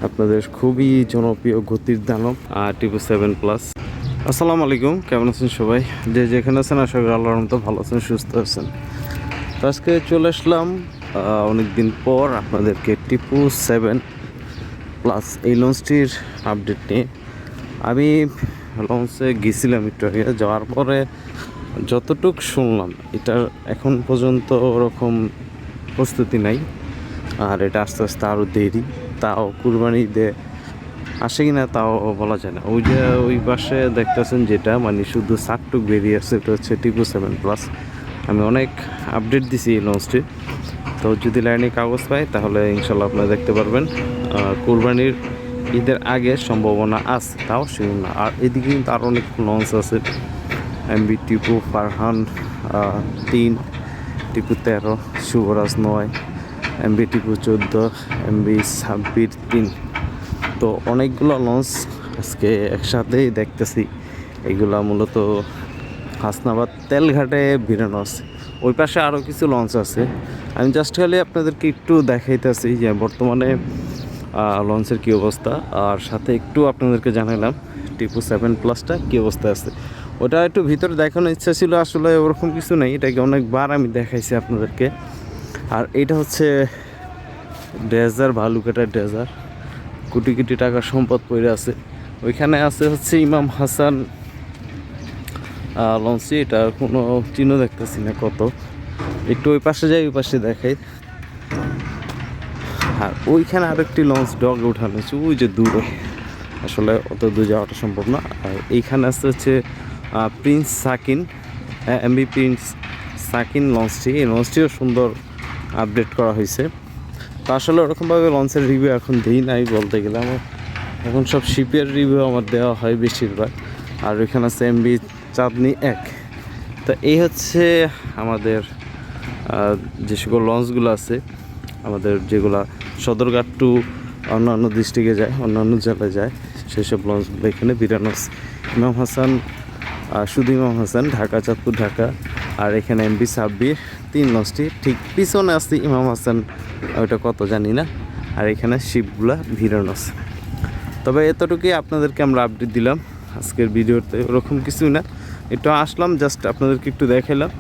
আপনাদের খুবই জনপ্রিয় গতির দানব টিপু 7+। আসসালামু আলাইকুম, কেমন আছেন সবাই? যে যেখানে আছেন আশা করি আল্লাহর মতো ভালো আছেন, সুস্থ আছেন। তো আজকে চলে আসলাম অনেকদিন পর আপনাদেরকে টিপু 7+ এই লঞ্চটির আপডেট নিয়ে। আমি লঞ্চে গেছিলাম একটু আগে, যাওয়ার পরে যতটুক শুনলাম এটার এখন পর্যন্ত ওরকম প্রস্তুতি নাই, আর এটা আস্তে আস্তে আরও দেরি। তাও কুরবানি ঈদে আসে কিনা তাও বলা যায় না। ওই যে ওই পাশে দেখতেছেন যেটা মানে শুধু সাকটুক বেরিয়ে আসছে, এটা হচ্ছে টিপু 7+। আমি অনেক আপডেট দিছি এই লঞ্চটি, তো যদি লাইনে কাগজ পাই তাহলে ইনশাল্লাহ আপনারা দেখতে পারবেন। কুরবানির ঈদের আগে সম্ভাবনা আছে, তাও শিওর না। আর এদিকে কিন্তু আরও অনেক লঞ্চ আছে, MB Tipu Farhan 3, Tipu 13, Shubhraj 9, MB Tipu 14, MB Sabbir 3। তো অনেকগুলো লঞ্চ আজকে একসাথেই দেখতেছি। এগুলা মূলত হাসনাবাদ তেলঘাটে ভিড়ানো আছে। ওই পাশে আরও কিছু লঞ্চ আছে। আমি জাস্ট খালি আপনাদেরকে একটু দেখাইতেছি যে বর্তমানে লঞ্চের কী অবস্থা, আর সাথে একটু আপনাদেরকে জানালাম টিপু 7+টা কী অবস্থা আছে। ওটা একটু ভিতরে দেখানোর ইচ্ছা ছিল, আসলে ওরকম কিছু নেই, এটাকে অনেকবার আমি দেখাইছি আপনাদেরকে। আর এটা হচ্ছে ড্রেজার, ভালুকাটা ড্রেজার, কোটি কোটি টাকার সম্পদ পড়ে আছে। ওইখানে আছে হচ্ছে ইমাম হাসান লঞ্চি, এটা কোনো চিহ্ন দেখতেছি না কত। একটু ওই পাশে যাই, ওই পাশে দেখাই। আর ওইখানে আরেকটি লঞ্চ ডগে উঠানো হচ্ছে ওই যে দূরে, আসলে অত দূর যাওয়াটা সম্ভব না। আর এইখানে আসতে হচ্ছে প্রিন্স সাকিন, এমবি প্রিন্স সাকিন লঞ্চটি। এই লঞ্চটিও সুন্দর আপডেট করা হয়েছে। তো আসলে ওরকমভাবে লঞ্চের রিভিউ এখন দিই নাই বলতে গেলে, আমার এখন সব শিপের রিভিউ আমার দেওয়া হয় বেশিরভাগ। আর ওইখানে আছে এমবি চাঁদনি 1। তো এই হচ্ছে আমাদের যে সকল লঞ্চগুলো আছে, আমাদের যেগুলা সদরঘাট টু অন্যান্য ডিস্ট্রিক্টে যায়, অন্যান্য জেলায় যায়, সেসব লঞ্চগুলো এখানে বিরানো। ইমাম হাসান, শুধু ইমাম হাসান ঢাকা, চাঁদপুর ঢাকা। আর এখানে এমবি সাব্বির 3 লঞ্চটি, ঠিক পিছনে আসছে ইমাম হাসান, ওইটা কত জানি না। আর এখানে শিপগুলা ভিড়ানো আছে। তবে এতটুকুই আপনাদেরকে আমরা আপডেট দিলাম আজকের ভিডিওতে, ওরকম কিছুই না। একটু আসলাম জাস্ট আপনাদেরকে একটু দেখাইলাম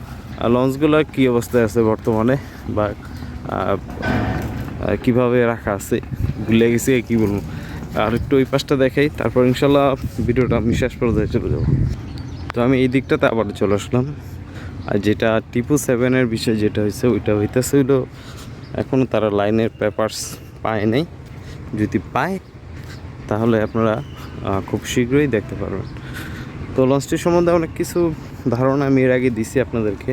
লঞ্চগুলো কী অবস্থায় আছে বর্তমানে, বা কীভাবে রাখা আছে, ভুলে গেছি কী বলবো। আর একটু ওই পাশটা দেখাই, তারপর ইনশাল্লাহ ভিডিওটা আমি শেষ পর্যায়ে চলে যাবো। তো আমি এই দিকটাতে আবার চলে আসলাম। আর যেটা টিপু 7-এর বিষয় যেটা হয়েছে, ওইটা হইতেছে হইলো এখনও তারা লাইনের পেপারস পায় নাই। যদি পায় তাহলে আপনারা খুব শীঘ্রই দেখতে পারবেন। তো লঞ্চটির সম্বন্ধে অনেক কিছু ধারণা আমি এর আগে দিছি আপনাদেরকে,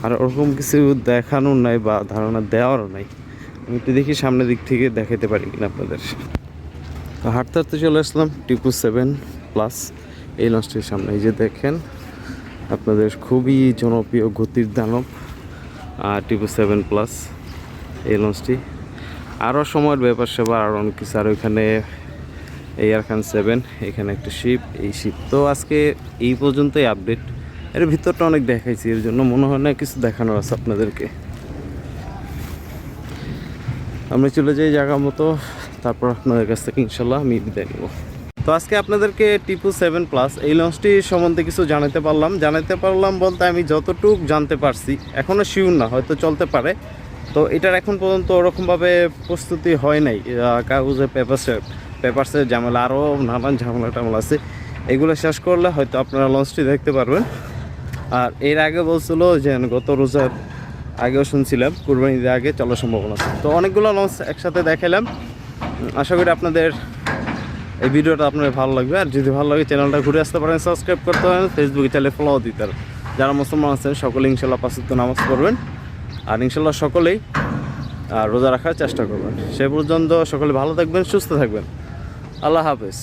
আর ওরকম কিছু দেখানোর নাই বা ধারণা দেওয়ারও নাই। আমি একটু দেখি সামনের দিক থেকে দেখাতে পারি কিনা আপনাদের। তো হাঁটতে হাঁটতে চলে আসলাম টিপু 7+ এই লঞ্চটির সামনে। এই যে দেখেন, আপনাদের খুবই জনপ্রিয় গতির দানব টিপু 7+ এই লঞ্চটি। আরও সময়ের ব্যাপার সেবার আরও অনেক কিছু। আর ওইখানে এয়ার খান 7, এখানে একটা শিপ, এই শিপ। তো আজকে এই পর্যন্তই আপডেট। এর ভিতরটা অনেক দেখাইছি, এর জন্য মনে হয় না কিছু দেখানোর আছে আপনাদেরকে। আমরা চলে যাই জায়গা মতো, তারপর আপনাদের কাছ থেকে ইনশাল্লাহ আমি বিদায় নেব। তো আজকে আপনাদেরকে টিপু 7+ এই লঞ্চটি সম্বন্ধে কিছু জানাতে পারলাম বলতে আমি যতটুকু জানতে পারছি, এখনও শিওর না, হয়তো চলতে পারে। তো এটার এখন পর্যন্ত ওরকমভাবে প্রস্তুতি হয় নাই, কাগজে পেপারসের ঝামেলা, আরও নানান ঝামেলা আছে। এগুলো শেষ করলে হয়তো আপনারা লঞ্চটি দেখতে পারবেন। আর এর আগে বলছিল যে গত রোজার আগেও শুনছিলাম কুরবানির আগে চলার সম্ভাবনা আছে। তো অনেকগুলো লঞ্চ একসাথে দেখালাম। আশা করি আপনাদের এই ভিডিওটা আপনাদের ভালো লাগবে। আর যদি ভালো লাগে চ্যানেলটা ঘুরে আসতে পারেন, সাবস্ক্রাইব করতে পারেন, ফেসবুকে চ্যানেলে ফলো দিতে পারেন। যারা মুসলমান আছেন সকলে ইনশাল্লাহ 5 ওয়াক্ত নামাজ পড়বেন, আর ইনশাল্লাহ সকলেই রোজা রাখার চেষ্টা করবেন। সে পর্যন্ত সকলে ভালো থাকবেন, সুস্থ থাকবেন। আল্লাহ হাফেজ।